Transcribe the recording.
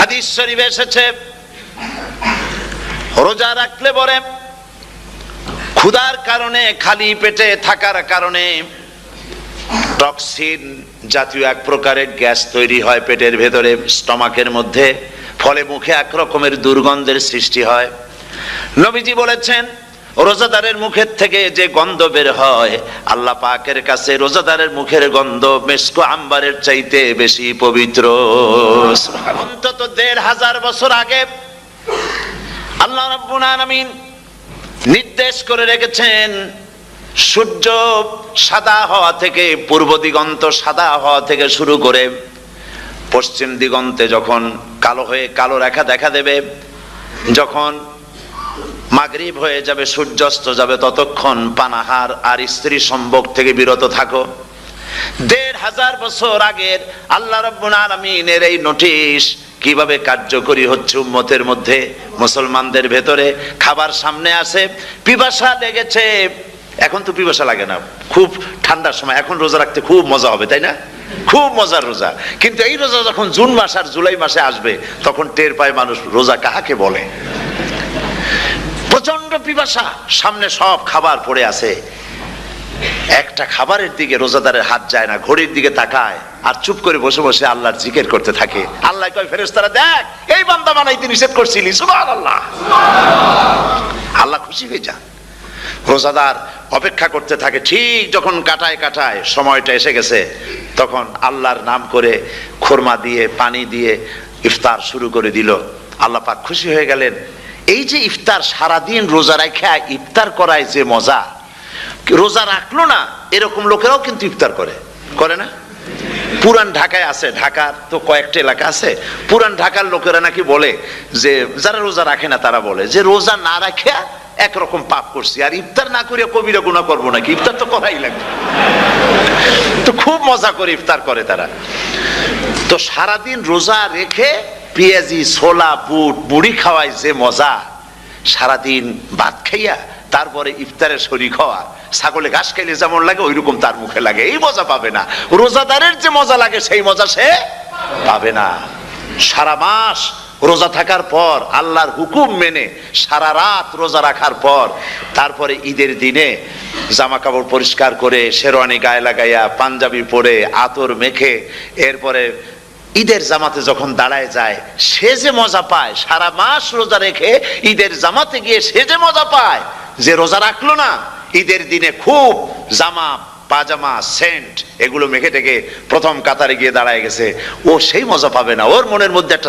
হাদিস শরীফে এসেছে, রোজা রাখলে পরে ক্ষুধার কারণে, খালি পেটে থাকার কারণে টক্সিন জাতীয় এক প্রকারের গ্যাস তৈরি হয় পেটের ভেতরে, স্টমাকের মধ্যে, ফলে মুখে এক রকমের দুর্গন্ধের সৃষ্টি হয়। নবীজি বলেছেন, রোজাদারের মুখের থেকে যে গন্ধ বের হয়, আল্লাহ পাকের কাছে রোজাদারের মুখের গন্ধ মেস্ক আম্বারের চাইতে বেশি পবিত্র। অন্তত ১৫০০ বছর আগে আল্লাহ রাব্বুল আলামিন নির্দেশ করে রেখেছেন, সূর্য সাদা হওয়া থেকে, পূর্ব দিগন্ত সাদা হওয়া থেকে শুরু করে পশ্চিম দিগন্তে যখন কালো হয়ে কালো রেখা দেখা দেবে, যখন মাগরিব হয়ে যাবে, সূর্যাস্ত যাবে, ততক্ষণ পানাহার আর স্ত্রী সম্ভোগ থেকে বিরত থাকো। ১৫০০ বছর আগের আল্লাহ রাব্বুল আলামিনের এই নোটিশ কিভাবে কার্যকরী হচ্ছে উম্মতের মধ্যে, মুসলমানদের ভেতরে। খাবার সামনে আসে, পিপাসা লেগেছে, এখন তো পিপাসা লাগে না, খুব ঠান্ডার সময়, এখন রোজা রাখতে খুব মজা হবে, তাই না? খুব মজার রোজা। কিন্তু এই রোজা যখন জুন মাস আর জুলাই মাসে আসবে, তখন টের পায় মানুষ রোজা কাহাকে বলে। প্রচন্ড পিপাসা, সামনে সব খাবার পড়ে আছে, একটা খাবারের দিকে রোজাদারের হাত যায় না, ঘড়ির দিকে তাকায় আর চুপ করে বসে বসে আল্লাহর জিকির করতে থাকে। আল্লাহ কয়, ফেরেশতারা দেখ, এই বান্দা বানাইতে নিষেধ করছিলি, সুবহানাল্লাহ। আল্লাহ খুশি হয়ে যান। রোজাদার অপেক্ষা করতে থাকে, ঠিক যখন কাটায় কাটায় সময়টা এসে গেছে, তখন আল্লাহর নাম করে খুরমা দিয়ে, পানি দিয়ে ইফতার শুরু করে দিল। আল্লাহ পাক খুশি হয়ে গেলেন। এই যে ইফতার, সারাদিন রোজা রাখা ইফতার করায় যে মজা, রোজা রাখলো না এরকম লোকেরাও কিন্তু ইফতার করে, করে না? পুরান ঢাকায় আছে, ঢাকার তো কয়েকটা এলাকা আছে, পুরান ঢাকার লোকেরা নাকি বলে যে, যারা রোজা রাখে না তারা বলে যে, রোজা না রাখে একরকম পাপ করছি, আর ইফতার না করে কবিরা গুনাহ করবো নাকি, ইফতার তো করাই লাগবে। তো খুব মজা করে ইফতার করে তারা। তো সারাদিন রোজা রেখে পেঁয়াজি, ছোলা, বুট, মুড়ি খাওয়ায় যে মজা, সারাদিন ভাত খাইয়া তারপরে ইফতারের শরীক হওয়া, ছাগলে ঘাস খাইলে যেমন লাগে ওইরকম তার মুখে লাগে, এই মজা পাবে না। রোজাদারের যে মজা লাগে সেই মজা সে পাবে না। সারা মাস রোজা থাকার পর, আল্লাহর হুকুম মেনে সারা রাত রোজা রাখার পর, তারপরে ঈদের দিনে জামা কাপড় পরিষ্কার করে, শেরওয়ানি গায়ে লাগাইয়া, পাঞ্জাবি পরে, আতর মেখে, এরপরে ঈদের জামাতে যখন দাঁড়ায় যায়, সে যে মজা পায়, সারা মাস রোজা রেখে ঈদের জামাতে গিয়ে সে যে মজা পায়, যে রোজা রাখলো না, ঈদের দিনে খুব জামা, পাজামা, সেন্ট এগুলো মেখে টেকে প্রথম কাতারে গিয়ে দাঁড়ায় গেছে, ও সেই মজা পাবে না। ওর মনের মধ্যে একটা